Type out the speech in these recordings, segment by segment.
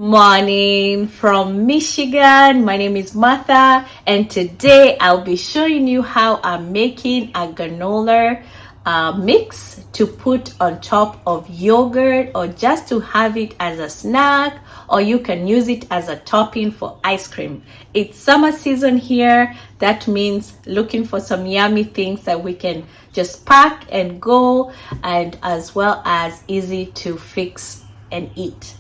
Morning from Michigan. My name is Martha, and today I'll be showing you how I'm making a granola mix to put on top of yogurt, or just to have it as a snack, or you can use it as a topping for ice cream. It's summer season here. That means looking for some yummy things that we can just pack and go, and as well as easy to fix and eat.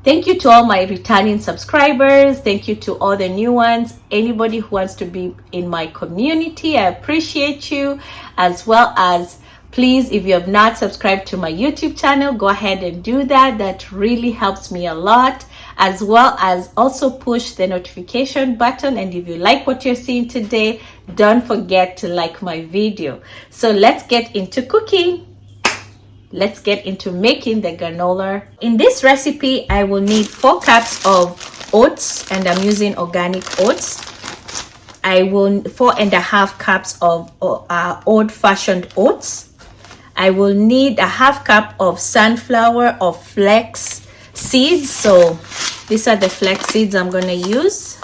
Thank you to all my returning subscribers. Thank you to all the new ones. Anybody who wants to be in my community, I appreciate you. As well as, please, if you have not subscribed to my YouTube channel, go ahead and do that. That really helps me a lot. As well as also push the notification button. And if you like what you're seeing today, don't forget to like my video. So let's get into cooking. Let's get into making the granola. In this recipe, I will need 4 cups of oats, and I'm using organic oats. I will 4.5 cups of old-fashioned oats. I will need a half cup of sunflower or flax seeds. So these are the flax seeds I'm gonna use.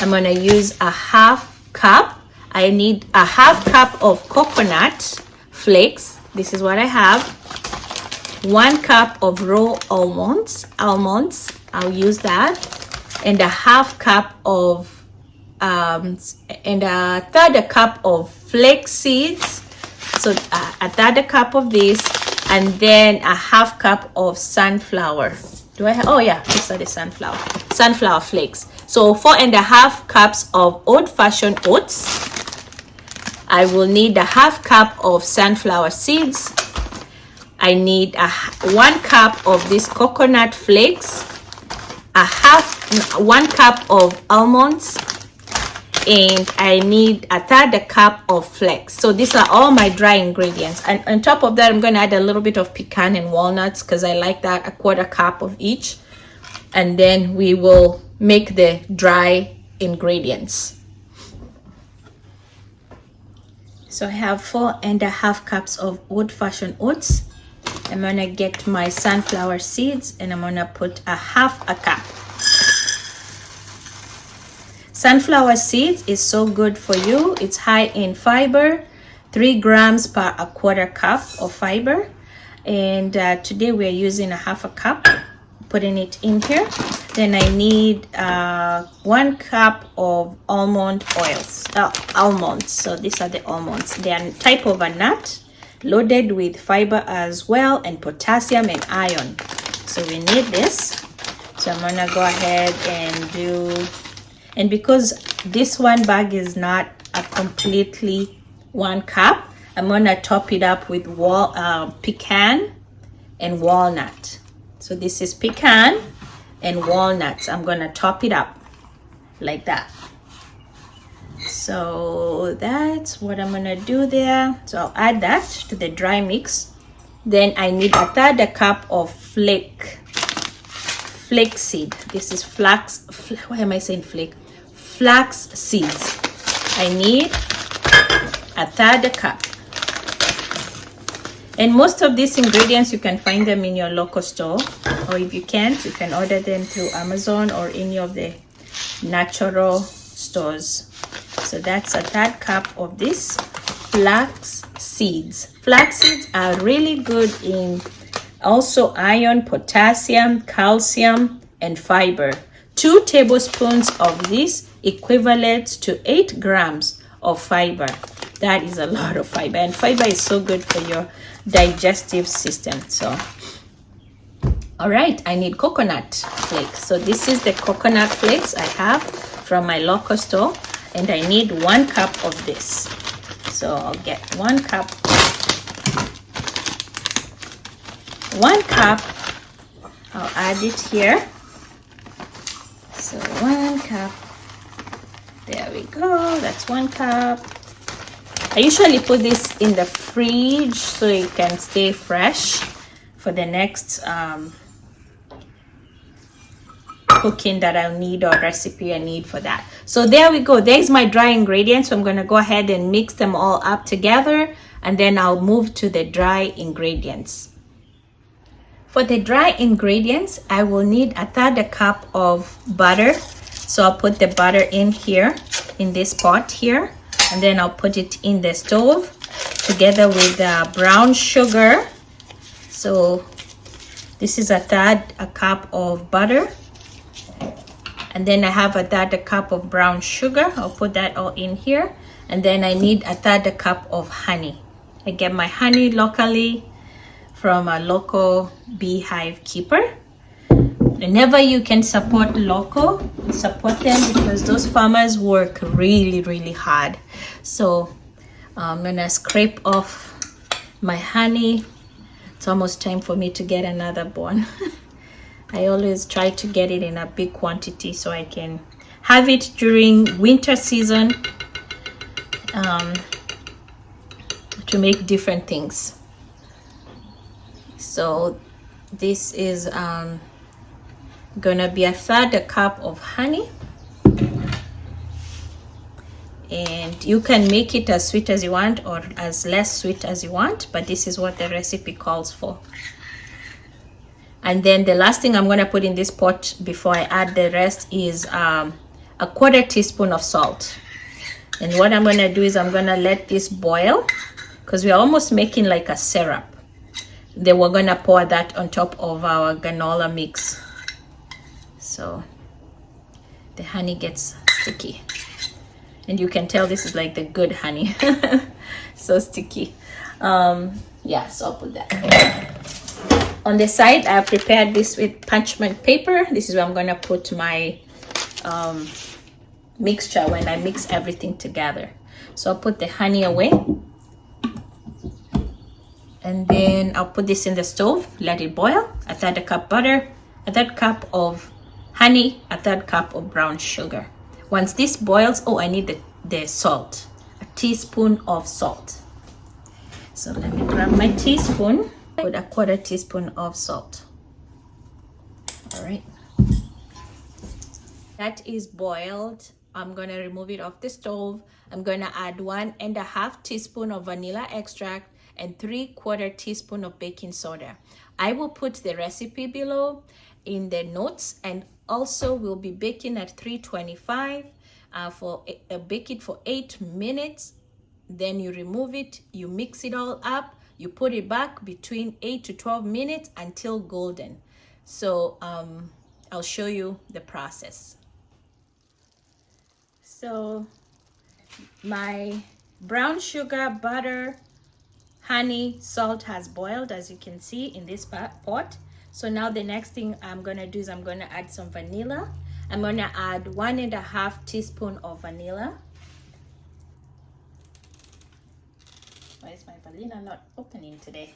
I'm gonna use a half cup. I need a half cup of coconut flakes. This is what I have. 1 cup of raw almonds. I'll use that. And a half cup of and a third cup of flax seeds. So a third cup of this, and then a half cup of sunflower. Do I have? Oh yeah, these are the sunflower flakes. So 4.5 cups of old-fashioned oats. I will need a half cup of sunflower seeds. I need 1 cup of this coconut flakes, 1 cup of almonds, and I need a third cup of flax. So these are all my dry ingredients. And on top of that, I'm going to add a little bit of pecan and walnuts because I like that, 1/4 cup of each. And then we will make the dry ingredients. So I have 4.5 cups of old-fashioned oats. I'm gonna get my sunflower seeds, and I'm gonna put a cup. Sunflower seeds is so good for you. It's high in fiber, 3 grams per 1/4 cup of fiber. And today we're using a half a cup, putting it in here. Then I need 1 cup of almonds. So these are the almonds. They are a type of a nut, loaded with fiber as well, and potassium and iron. So we need this. So I'm gonna go ahead and do, and because this one bag is not a completely 1 cup, I'm gonna top it up with pecan and walnut. So this is pecan and walnuts. I'm gonna top it up like that. So that's what I'm gonna do there. So I'll add that to the dry mix. Then I need a third cup of flax seed. This is flax. Why am I saying flake? Flax seeds. I need a third cup. And most of these ingredients, you can find them in your local store, or if you can't, you can order them through Amazon or any of the natural stores. So that's a third cup of this flax seeds. Flax seeds are really good in also iron, potassium, calcium, and fiber. 2 tablespoons of this equivalent to 8 grams of fiber. That is a lot of fiber, and fiber is so good for your digestive system. So all right, I need coconut flakes. So this is the coconut flakes I have from my local store, and I need 1 cup of this. So I'll get 1 cup. 1 cup. I'll add it here. So 1 cup. There we go. That's 1 cup. I usually put this in the fridge so it can stay fresh for the next cooking that I'll need, or recipe I need for that. So there we go. There's my dry ingredients. So I'm going to go ahead and mix them all up together, and then I'll move to the dry ingredients. For the dry ingredients, I will need a third a cup of butter. So I'll put the butter in here, in this pot here, and then I'll put it in the stove together with brown sugar. So this is a third a cup of butter. And then I have a third a cup of brown sugar. I'll put that all in here. And then I need a third a cup of honey. I get my honey locally from a local beehive keeper. Whenever you can support local, support them, because those farmers work really, really hard. So I'm gonna scrape off my honey. It's almost time for me to get another one. I always try to get it in a big quantity so I can have it during winter season to make different things. So this is gonna be a third a cup of honey, and you can make it as sweet as you want or as less sweet as you want, but this is what the recipe calls for. And then the last thing I'm gonna put in this pot before I add the rest is a quarter teaspoon of salt. And what I'm gonna do is I'm gonna let this boil, because we're almost making like a syrup. Then we're gonna pour that on top of our granola mix. So the honey gets sticky. And you can tell this is like the good honey. So sticky. Yeah, so I'll put that. On the side, I have prepared this with parchment paper. This is where I'm gonna put my mixture when I mix everything together. So I'll put the honey away. And then I'll put this in the stove, let it boil. A third a cup butter, a third cup of honey, a third cup of brown sugar. Once this boils, oh, I need the salt, a teaspoon of salt. So let me grab my teaspoon, put a quarter teaspoon of salt. All right. That is boiled. I'm gonna remove it off the stove. I'm gonna add 1.5 teaspoon of vanilla extract and 3/4 teaspoon of baking soda. I will put the recipe below in the notes, and also we'll be baking at 325 bake it for 8 minutes. Then you remove it, you mix it all up, you put it back between 8 to 12 minutes until golden. So I'll show you the process. So my brown sugar, butter, honey, salt has boiled, as you can see in this pot. So now the next thing I'm gonna do is I'm gonna add some vanilla. I'm gonna add 1.5 teaspoon of vanilla. Why is my vanilla not opening today?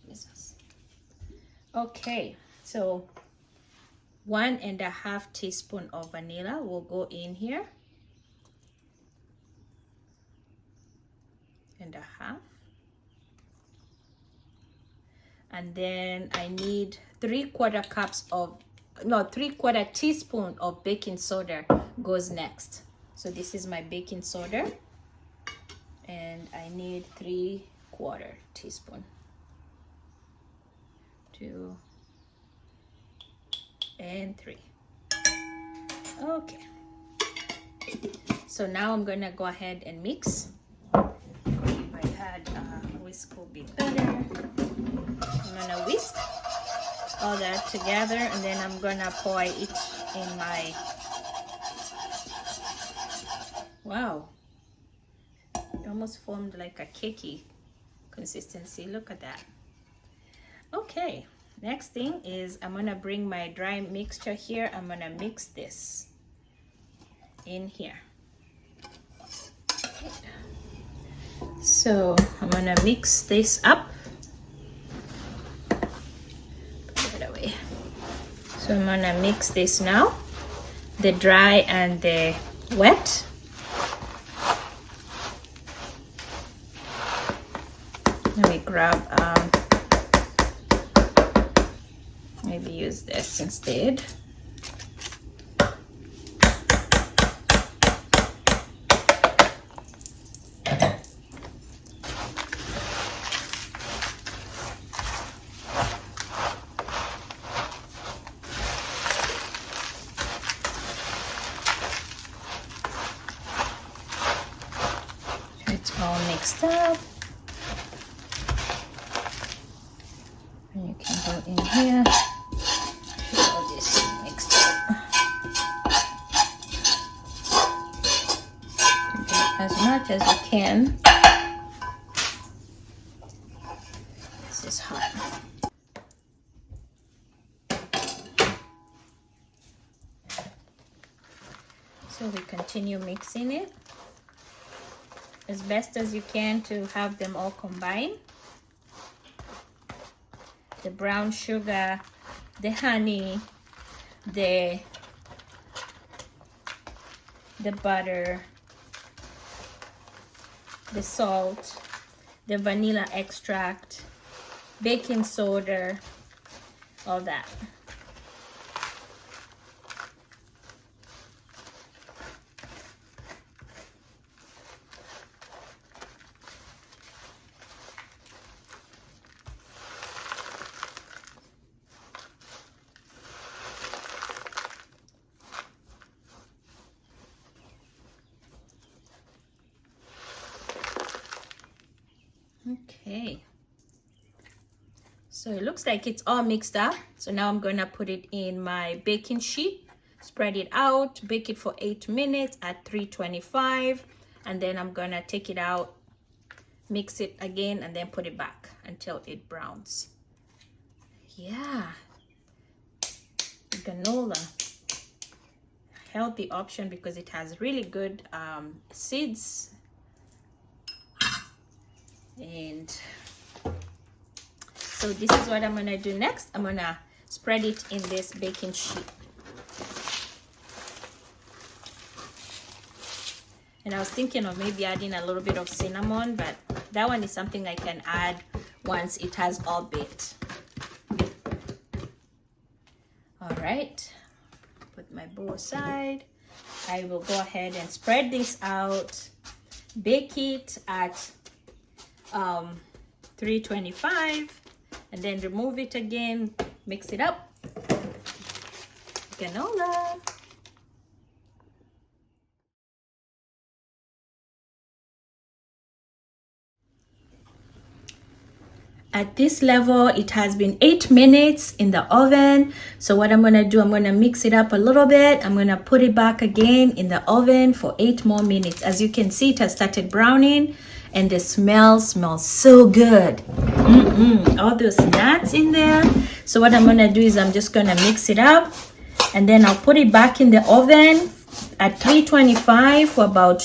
Jesus. Okay, so 1.5 teaspoon of vanilla will go in here. And a half. And then I need 3/4 teaspoon of baking soda goes next. So this is my baking soda, and I need 3/4 teaspoon. 2 and 3. Okay. So now I'm gonna go ahead and mix. Whisk will be better. I'm gonna whisk all that together, and then I'm gonna pour it in my, wow, it almost formed like a cakey consistency. Look at that. Okay, next thing is I'm gonna bring my dry mixture here. I'm gonna mix this in here. So I'm gonna mix this up. Put it away. So I'm gonna mix this now, the dry and the wet. Let me grab, maybe use this instead. mixed up. And you can go in here. Get all this mixed up. Get as much as you can. This is hot. So we continue mixing it as best as you can to have them all combined. The brown sugar, the honey, the butter, the salt, the vanilla extract, baking soda, all that. Okay, so it looks like it's all mixed up. So now I'm gonna put it in my baking sheet, spread it out, bake it for 8 minutes at 325, and then I'm gonna take it out, mix it again, and then put it back until it browns. Yeah, granola, healthy option because it has really good seeds. And so this is what I'm gonna do next. I'm gonna spread it in this baking sheet. And I was thinking of maybe adding a little bit of cinnamon, but that one is something I can add once it has all baked. All right, put my bowl aside. I will go ahead and spread this out, bake it at 325, and then remove it again, mix it up. Granola. At this level, it has been 8 minutes in the oven. So what I'm gonna do, I'm gonna mix it up a little bit. I'm gonna put it back again in the oven for 8 more minutes. As you can see, it has started browning. And the smell smells so good. All those nuts in there. So what I'm gonna do is I'm just gonna mix it up, and then I'll put it back in the oven at 325 for about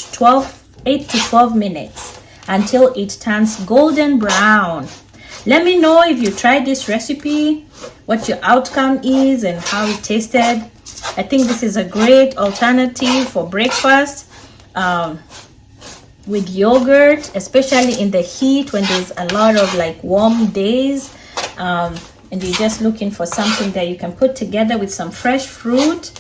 8 to 12 minutes until it turns golden brown. Let me know if you tried this recipe, what your outcome is, and how it tasted. I think this is a great alternative for breakfast. With yogurt, especially in the heat when there's a lot of like warm days, and you're just looking for something that you can put together with some fresh fruit.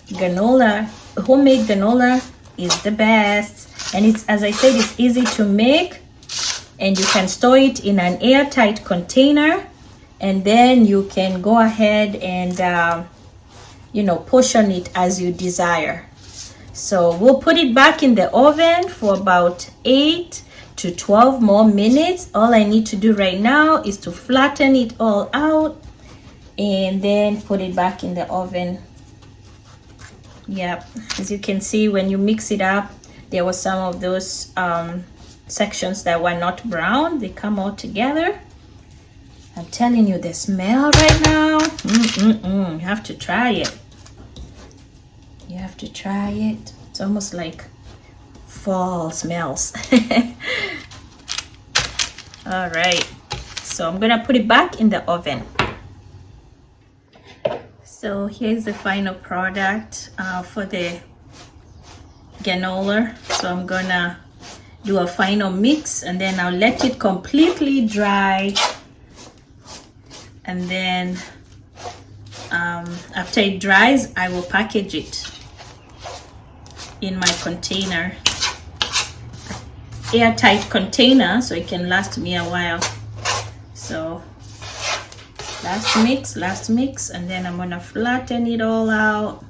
Granola, homemade granola is the best, and it's, as I said, it's easy to make, and you can store it in an airtight container, and then you can go ahead and portion it as you desire. So we'll put it back in the oven for about 8 to 12 more minutes. All I need to do right now is to flatten it all out and then put it back in the oven. Yep, as you can see, when you mix it up, there were some of those sections that were not brown. They come all together. I'm telling you, the smell right now, you have to try it. You have to try it. It's almost like fall smells. All right, so I'm gonna put it back in the oven. So here's the final product for the granola. So I'm gonna do a final mix, and then I'll let it completely dry, and then after it dries, I will package it in my container, airtight container, so it can last me a while. So last mix, and then I'm gonna flatten it all out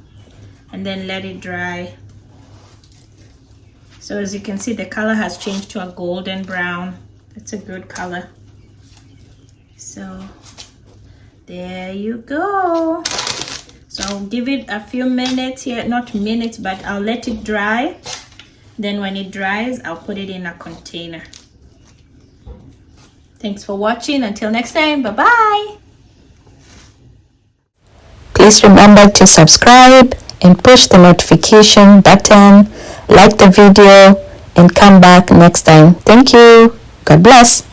and then let it dry. So as you can see, the color has changed to a golden brown. That's a good color. So there you go. So I'll give it a few minutes here, not minutes, but I'll let it dry. Then when it dries, I'll put it in a container. Thanks for watching. Until next time, bye-bye. Please remember to subscribe and push the notification button, like the video, and come back next time. Thank you. God bless.